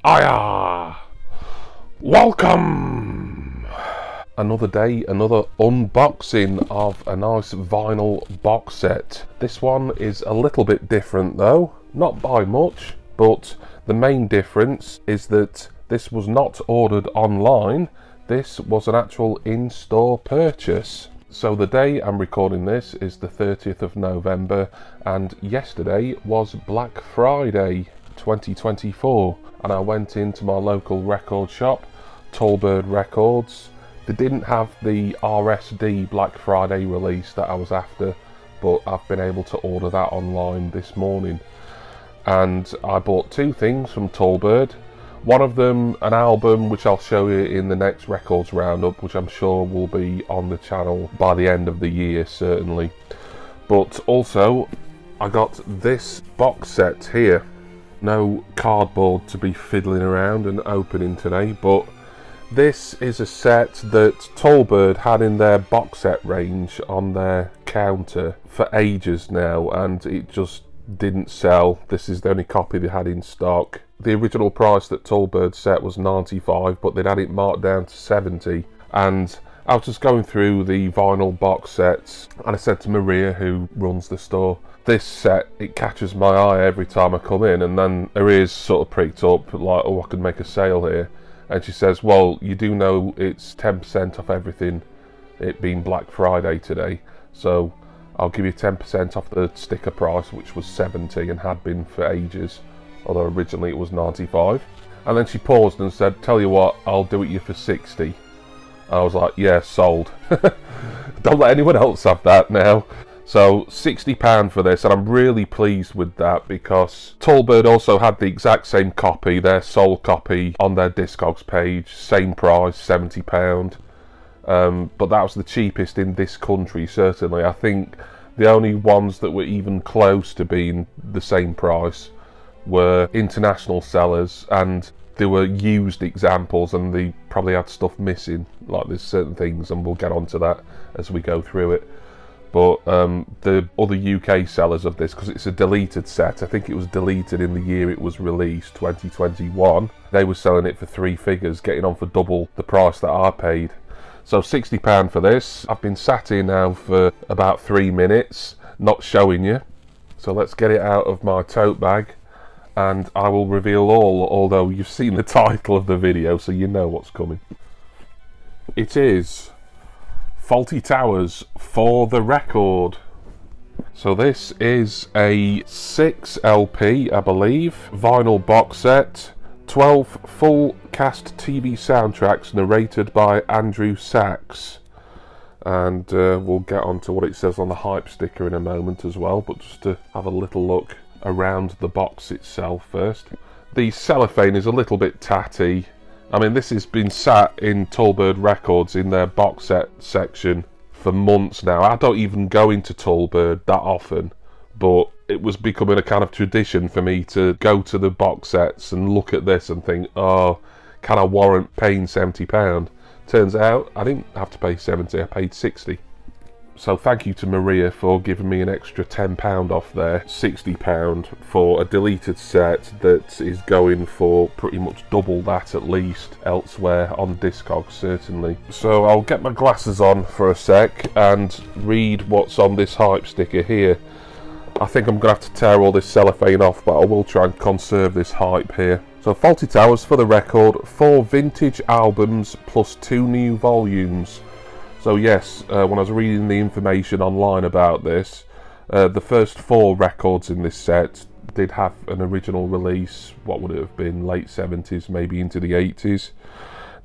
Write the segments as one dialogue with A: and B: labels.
A: Aya! Welcome! Another day, another unboxing of a nice vinyl box set. This one is a little bit different though, not by much, but the main difference is that this was not ordered online, this was an actual in-store purchase. So the day I'm recording this is the 30th of November and yesterday was Black Friday 2024 and I went into my local record shop, Tallbird Records. They didn't have the RSD Black Friday release that I was after, but I've been able to order that online this morning. And I bought two things from Tallbird. One of them, an album, which I'll show you in the next records roundup, which I'm sure will be on the channel by the end of the year, certainly. But also, I got this box set here. No cardboard to be fiddling around and opening today, but this is a set that Tallbird had in their box set range on their counter for ages now, and it just didn't sell. This is the only copy they had in stock. The original price that Tallbird set was 95, but they'd had it marked down to 70. And I was just going through the vinyl box sets, and I said to Maria, who runs the store, this set, it catches my eye every time I come in, and then her ears sort of pricked up, like, oh, I could make a sale here. And she says, well, you do know it's 10% off everything, it being Black Friday today, so I'll give you 10% off the sticker price, which was 70 and had been for ages, although originally it was 95. And then she paused and said, tell you what, I'll do it you for 60. And I was like, yeah, sold. Don't let anyone else have that now. So £60 for this, and I'm really pleased with that because Tallbird also had the exact same copy, their sole copy, on their Discogs page, same price, £70. But that was the cheapest in this country, certainly. I think the only ones that were even close to being the same price were international sellers, and they were used examples, and they probably had stuff missing, like there's certain things, and we'll get onto that as we go through it. But the other UK sellers of this, because it's a deleted set, I think it was deleted in the year it was released, 2021, they were selling it for three figures, getting on for double the price that I paid. So £60 for this. I've been sat here now for about 3 minutes, not showing you. So let's get it out of my tote bag and I will reveal all, although you've seen the title of the video, so you know what's coming. It is Fawlty Towers for the Record. So this is a 6 LP, I believe, vinyl box set. 12 full cast TV soundtracks narrated by Andrew Sachs, and we'll get on to what it says on the hype sticker in a moment as well, but just to have a little look around the box itself first. The cellophane is a little bit tatty. I mean, this has been sat in Tallbird Records in their box set section for months now. I don't even go into Tallbird that often, but it was becoming a kind of tradition for me to go to the box sets and look at this and think, oh, can I warrant paying £70? Turns out I didn't have to pay 70, I paid 60. So thank you to Maria for giving me an extra £10 off there. £60 for a deleted set that is going for pretty much double that at least elsewhere on Discogs, certainly. So I'll get my glasses on for a sec and read what's on this hype sticker here. I think I'm going to have to tear all this cellophane off, but I will try and conserve this hype here. So Fawlty Towers for the Record, 4 vintage albums plus 2 new volumes. So yes, when I was reading the information online about this, the first 4 records in this set did have an original release, what would it have been, late 70s, maybe into the 80s.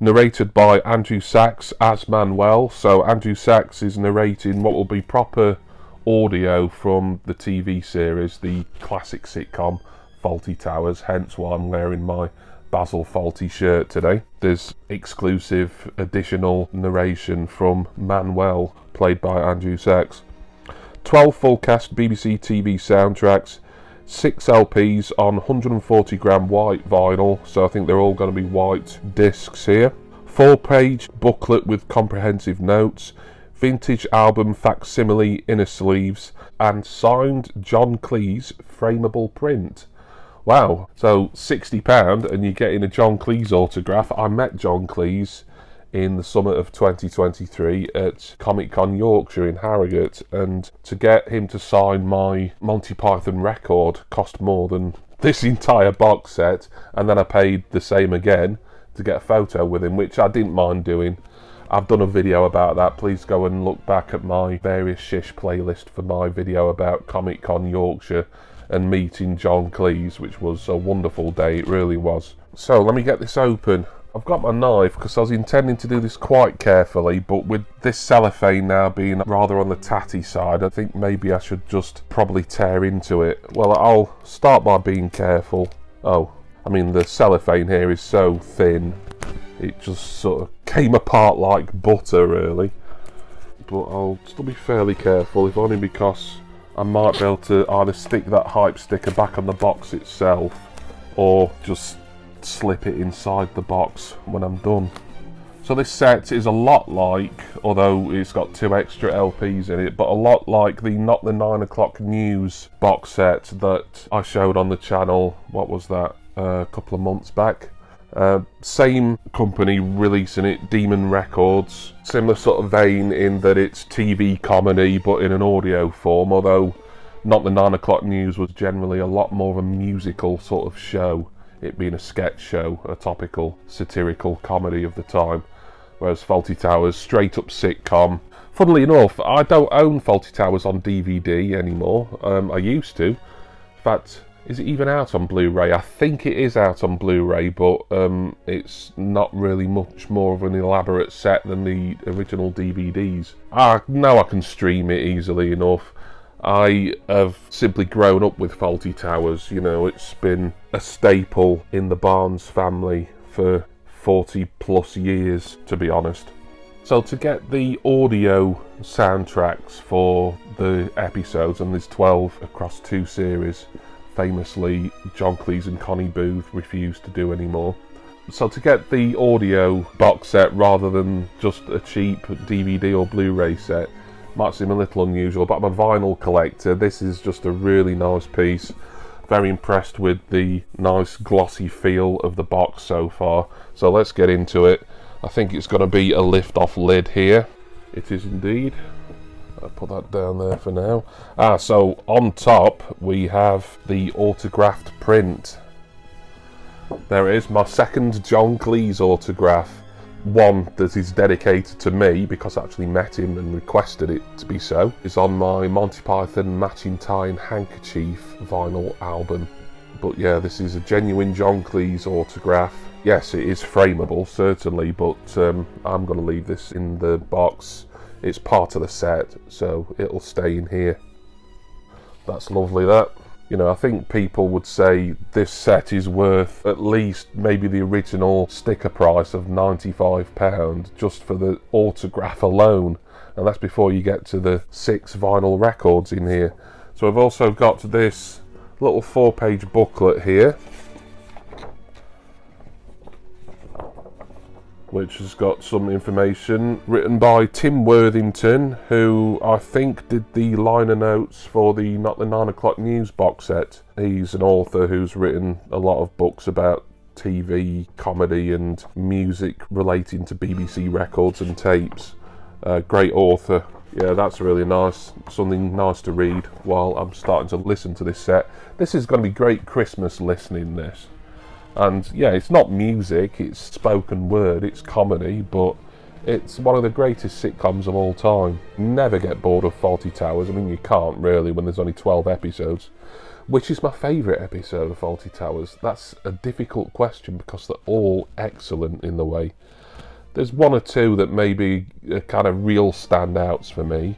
A: Narrated by Andrew Sachs as Manuel, so Andrew Sachs is narrating what will be proper audio from the TV series, the classic sitcom Fawlty Towers, hence why I'm wearing my Basil Fawlty shirt today. There's exclusive additional narration from Manuel, played by Andrew Sachs. 12 full cast BBC TV soundtracks, 6 LPs on 140 gram white vinyl, so I think they're all going to be white discs here. 4-page booklet with comprehensive notes, vintage album facsimile inner sleeves, and signed John Cleese frameable print. Wow, so £60 and you're getting a John Cleese autograph. I met John Cleese in the summer of 2023 at Comic Con Yorkshire in Harrogate, and to get him to sign my Monty Python record cost more than this entire box set, and then I paid the same again to get a photo with him, which I didn't mind doing. I've done a video about that. Please go and look back at my various shish playlist for my video about Comic Con Yorkshire and meeting John Cleese, which was a wonderful day, it really was. So let me get this open. I've got my knife because I was intending to do this quite carefully, but with this cellophane now being rather on the tatty side, I think maybe I should just probably tear into it. Well, I'll start by being careful. Oh, I mean, the cellophane here is so thin, it just sort of came apart like butter, really. But I'll still be fairly careful, if only because I might be able to either stick that hype sticker back on the box itself, or just slip it inside the box when I'm done. So this set is a lot like, although it's got 2 extra LPs in it, but a lot like the Not the 9 O'Clock News box set that I showed on the channel, what was that, a couple of months back. Same company releasing it, Demon Records. Similar sort of vein in that it's TV comedy but in an audio form, although Not the 9 O'Clock News was generally a lot more of a musical sort of show, it being a sketch show, a topical satirical comedy of the time, whereas Fawlty Towers, straight up sitcom. Funnily enough, I don't own Fawlty Towers on DVD anymore. I used to. In fact, is it even out on Blu-ray? I think it is out on Blu-ray, but it's not really much more of an elaborate set than the original DVDs. I know I can stream it easily enough. I have simply grown up with Fawlty Towers. You know, it's been a staple in the Barnes family for 40 plus years, to be honest. So to get the audio soundtracks for the episodes, and there's 12 across 2 series, famously John Cleese and Connie Booth refused to do anymore. So to get the audio box set rather than just a cheap DVD or Blu-ray set might seem a little unusual, but I'm a vinyl collector. This is just a really nice piece. Very impressed with the nice glossy feel of the box so far. So let's get into it. I think it's going to be a lift-off lid here. It is indeed. I'll put that down there for now. So on top we have the autographed print. There it is, my second John Cleese autograph. One that is dedicated to me because I actually met him and requested it to be so. It's on my Monty Python Matching Tie and Handkerchief vinyl album. But yeah, this is a genuine John Cleese autograph. Yes, it is frameable, certainly, but I'm going to leave this in the box. It's part of the set, so it'll stay in here. That's lovely, that. You know, I think people would say this set is worth at least maybe the original sticker price of £95 just for the autograph alone. And that's before you get to the 6 vinyl records in here. So I've also got this little 4-page booklet here, which has got some information written by Tim Worthington, who I think did the liner notes for the Not the 9 O'Clock News box set. He's an author who's written a lot of books about TV, comedy and music relating to BBC records and tapes. Great author. Yeah, that's really nice. Something nice to read while I'm starting to listen to this set. This is going to be great Christmas listening, this. And yeah, it's not music, it's spoken word, it's comedy, but it's one of the greatest sitcoms of all time. Never get bored of Fawlty Towers. I mean, you can't really when there's only 12 episodes. Which is my favourite episode of Fawlty Towers? That's a difficult question because they're all excellent in the way. There's 1 or 2 that maybe are kind of real standouts for me.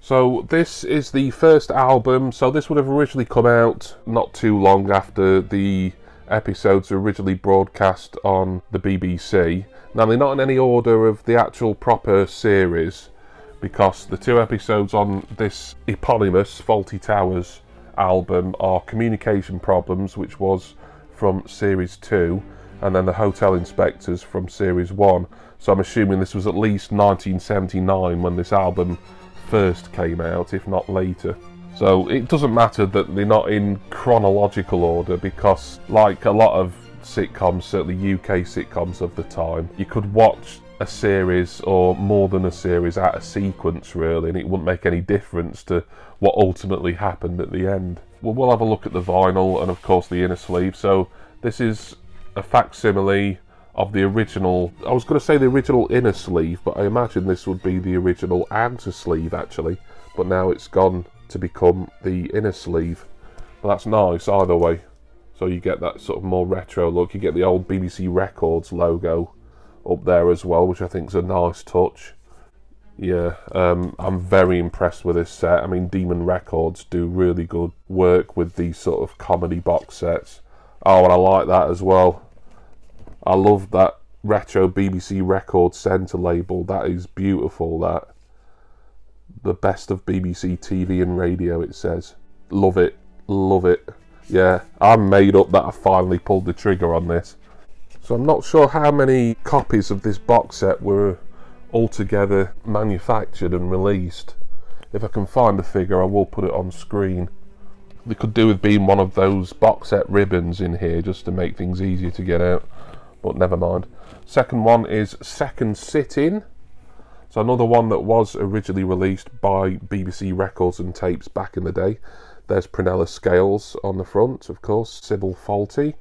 A: So this is the first album, so this would have originally come out not too long after the episodes were originally broadcast on the BBC. Now they're not in any order of the actual proper series, because the 2 episodes on this eponymous Fawlty Towers album are Communication Problems, which was from Series 2, and then The Hotel Inspectors from Series 1. So I'm assuming this was at least 1979 when this album first came out, if not later. So it doesn't matter that they're not in chronological order, because like a lot of sitcoms, certainly UK sitcoms of the time, you could watch a series or more than a series out of sequence really, and it wouldn't make any difference to what ultimately happened at the end. Well, we'll have a look at the vinyl and of course the inner sleeve. So this is a facsimile of the original. I was going to say the original inner sleeve, but I imagine this would be the original outer sleeve actually, but now it's gone to become the inner sleeve. But that's nice either way. So you get that sort of more retro look. You get the old BBC Records logo up there as well, which I think is a nice touch. Yeah, I'm very impressed with this set. I mean, Demon Records do really good work with these sort of comedy box sets. Oh, and I like that as well. I love that retro BBC Records centre label. That is beautiful, that. The best of BBC TV and radio, it says. Love it, love it. Yeah, I'm made up that I finally pulled the trigger on this. So I'm not sure how many copies of this box set were altogether manufactured and released. If I can find the figure, I will put it on screen. They could do with being one of those box set ribbons in here just to make things easier to get out, but never mind. Second one is Second Sit-In. So another one that was originally released by BBC Records and Tapes back in the day. There's Prunella Scales on the front, of course, Sybil Fawlty.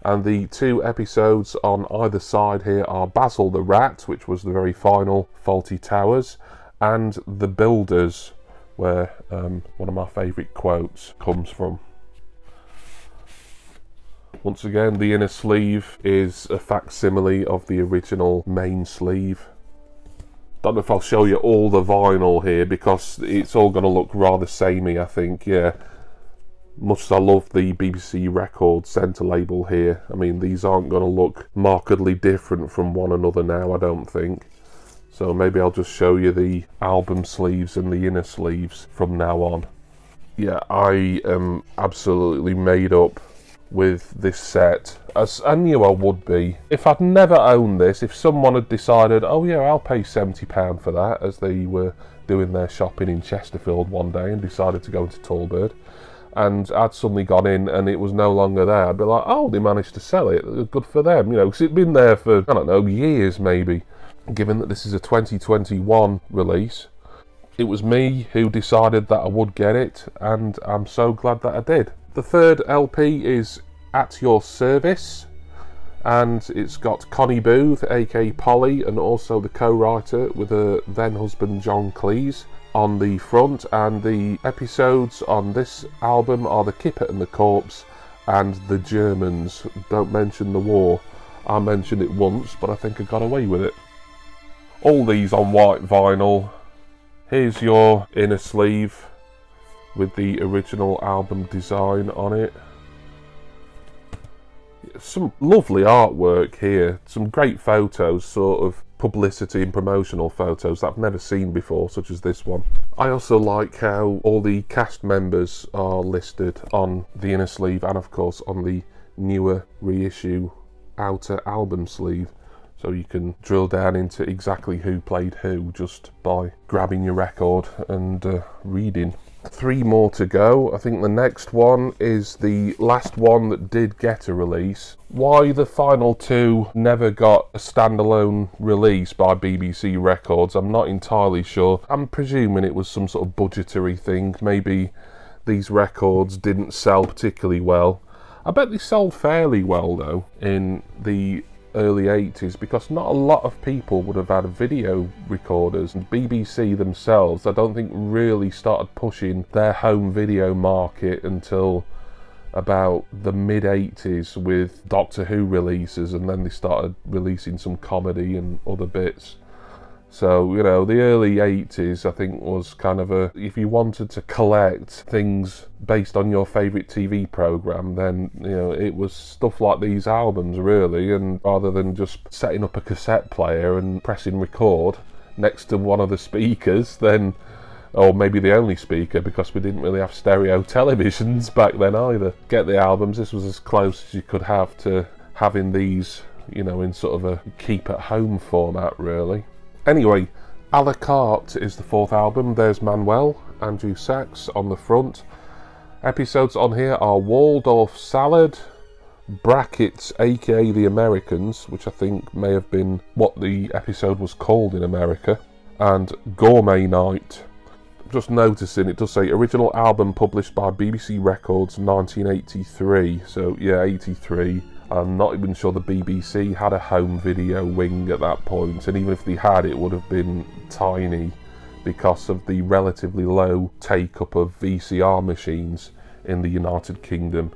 A: And the two episodes on either side here are Basil the Rat, which was the very final Fawlty Towers, and The Builders, where one of my favourite quotes comes from. Once again, the inner sleeve is a facsimile of the original main sleeve. Don't know if I'll show you all the vinyl here because it's all going to look rather samey, I think. Yeah, much as I love the BBC Records centre label here, I mean, these aren't going to look markedly different from one another now, I don't think. So maybe I'll just show you the album sleeves and the inner sleeves from now on. Yeah, I am absolutely made up with this set, as I knew I would be. If I'd never owned this, if someone had decided, oh yeah, I'll pay £70 for that, as they were doing their shopping in Chesterfield one day and decided to go into Tallbird, and I'd suddenly gone in and it was no longer there, I'd be like, oh, they managed to sell it, good for them, you know, because it'd been there for, I don't know, years maybe. Given that this is a 2021 release, it was me who decided that I would get it, and I'm so glad that I did. The third LP is At Your Service, and it's got Connie Booth, aka Polly, and also the co-writer with her then-husband John Cleese on the front, and the episodes on this album are The Kipper and the Corpse and The Germans. Don't mention the war. I mentioned it once, but I think I got away with it. All these on white vinyl. Here's your inner sleeve with the original album design on it. Some lovely artwork here, some great photos, sort of publicity and promotional photos that I've never seen before, such as this one. I also like how all the cast members are listed on the inner sleeve and of course on the newer reissue outer album sleeve, so you can drill down into exactly who played who just by grabbing your record and reading. 3 more to go. I think the next one is the last one that did get a release. Why the final 2 never got a standalone release by BBC Records, I'm not entirely sure. I'm presuming it was some sort of budgetary thing. Maybe these records didn't sell particularly well. I bet they sold fairly well though in the early 80s, because not a lot of people would have had video recorders, and BBC themselves I don't think really started pushing their home video market until about the mid 80s with Doctor Who releases, and then they started releasing some comedy and other bits. So, you know, the early 80s I think was kind of a, if you wanted to collect things based on your favourite TV programme, then, you know, it was stuff like these albums really, and rather than just setting up a cassette player and pressing record next to one of the speakers, then, or maybe the only speaker, because we didn't really have stereo televisions back then either. Get the albums, this was as close as you could have to having these, you know, in sort of a keep at home format really. Anyway, A La Carte is the 4th album. There's Manuel, Andrew Sachs on the front. Episodes on here are Waldorf Salad, Brackets aka The Americans, which I think may have been what the episode was called in America, and Gourmet Night. Just noticing it does say original album published by BBC Records 1983, so yeah, 83. I'm not even sure the BBC had a home video wing at that point, and even if they had, it would have been tiny because of the relatively low take-up of VCR machines in the United Kingdom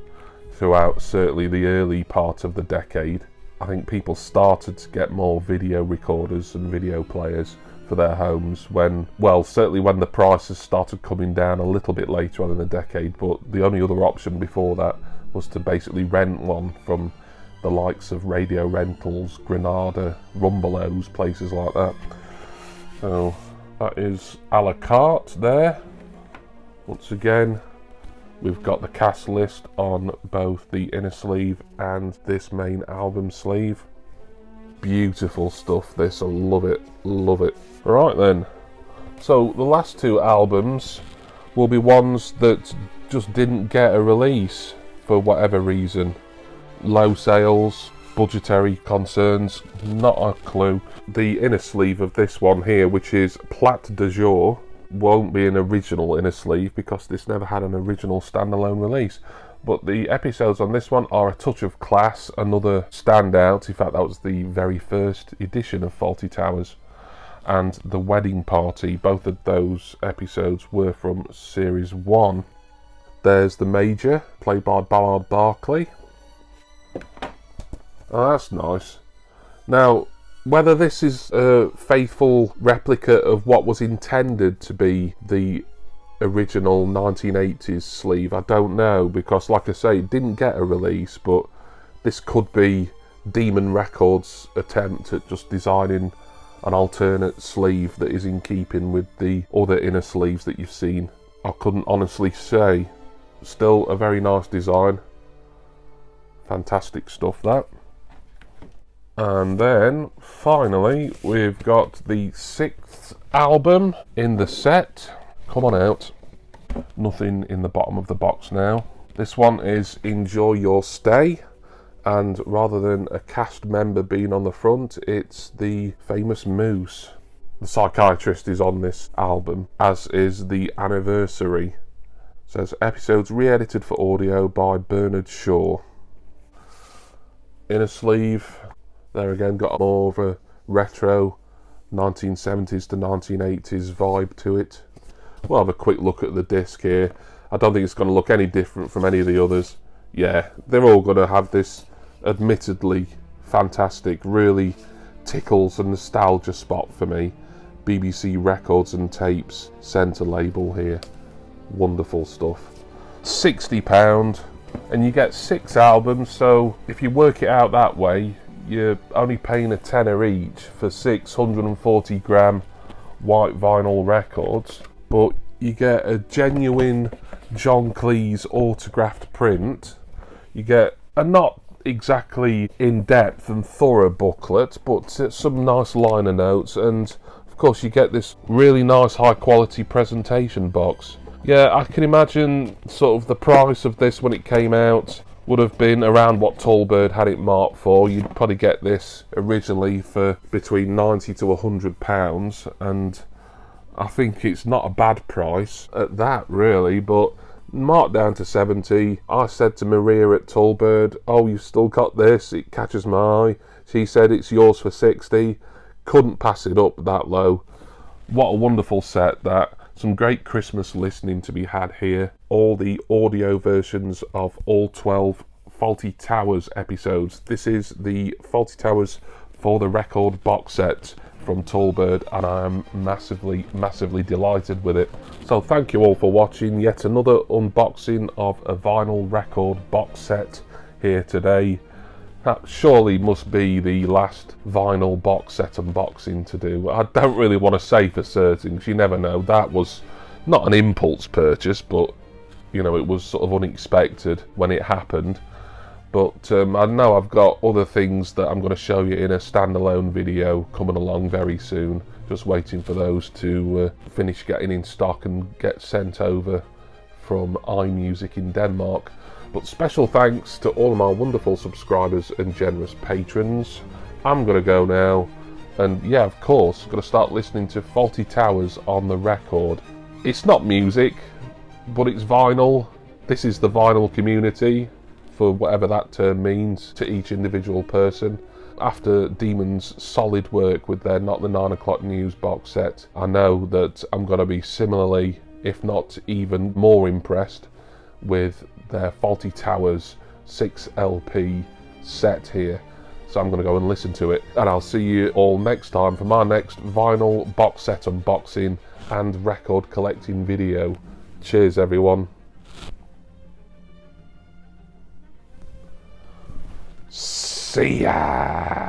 A: throughout certainly the early part of the decade. I think people started to get more video recorders and video players for their homes when, well, certainly when the prices started coming down a little bit later on in the decade, but the only other option before that was to basically rent one from the likes of Radio Rentals, Granada, Rumbelows, places like that. So that is a la carte there. Once again, we've got the cast list on both the inner sleeve and this main album sleeve. Beautiful stuff this, I love it, love it. Right then, so the last two albums will be ones that just didn't get a release for whatever reason. Low sales, budgetary concerns, not a clue. The inner sleeve of this one here, which is Plate de Jour, won't be an original inner sleeve because this never had an original standalone release. But the episodes on this one are A Touch of Class, another standout. In fact, that was the very first edition of Fawlty Towers. And The Wedding Party, both of those episodes were from Series 1. There's The Major, played by Ballard Barkley. Oh, that's nice. Now, whether this is a faithful replica of what was intended to be the original 1980s sleeve, I don't know, because like I say, it didn't get a release, but this could be Demon Records' attempt at just designing an alternate sleeve that is in keeping with the other inner sleeves that you've seen. I couldn't honestly say. Still a very nice design. Fantastic stuff, that. And then finally we've got the 6th album in the set. Come on out. Nothing in the bottom of the box now. This one is Enjoy Your Stay, and rather than a cast member being on the front, it's the famous Moose. The psychiatrist is on this album, as is the Anniversary. It says episodes re-edited for audio by Bernard Shaw. Inner sleeve, there again got more of a retro 1970s to 1980s vibe to it. We'll have a quick look at the disc here. I don't think it's going to look any different from any of the others. Yeah, they're all going to have this admittedly fantastic, really tickles a nostalgia spot for me. BBC Records and Tapes centre label here. Wonderful stuff. £60, and you get 6 albums, so if you work it out that way, you're only paying a tenner each for 640 gram white vinyl records, but you get a genuine John Cleese autographed print. You get a not exactly in-depth and thorough booklet, but some nice liner notes, and of course you get this really nice high quality presentation box. Yeah, I can imagine sort of the price of this when it came out would have been around what Tallbird had it marked for. You'd probably get this originally for between £90 to £100, and I think it's not a bad price at that, really, but marked down to 70. I said to Maria at Tallbird, oh, you've still got this, it catches my eye. She said it's yours for 60. Couldn't pass it up that low. What a wonderful set, that. Some great Christmas listening to be had here. All the audio versions of all 12 Fawlty Towers episodes. This is the Fawlty Towers for the Record box set from Tallbird, and I am massively, massively delighted with it. So thank you all for watching yet another unboxing of a vinyl record box set here today. That surely must be the last vinyl box set unboxing to do. I don't really want to say for certain, because you never know. That was not an impulse purchase, but you know, it was sort of unexpected when it happened. But I know I've got other things that I'm going to show you in a standalone video coming along very soon. Just waiting for those to finish getting in stock and get sent over from iMusic in Denmark. But special thanks to all of my wonderful subscribers and generous patrons. I'm going to go now, and yeah, of course, going to start listening to Fawlty Towers on the record. It's not music, but it's vinyl. This is the vinyl community, for whatever that term means to each individual person. After Demon's solid work with their Not the 9 O'Clock News box set, I know that I'm going to be similarly, if not even more impressed with their Fawlty Towers 6 LP set here. So I'm going to go and listen to it, and I'll see you all next time for my next vinyl box set unboxing and record collecting video. Cheers everyone. See ya!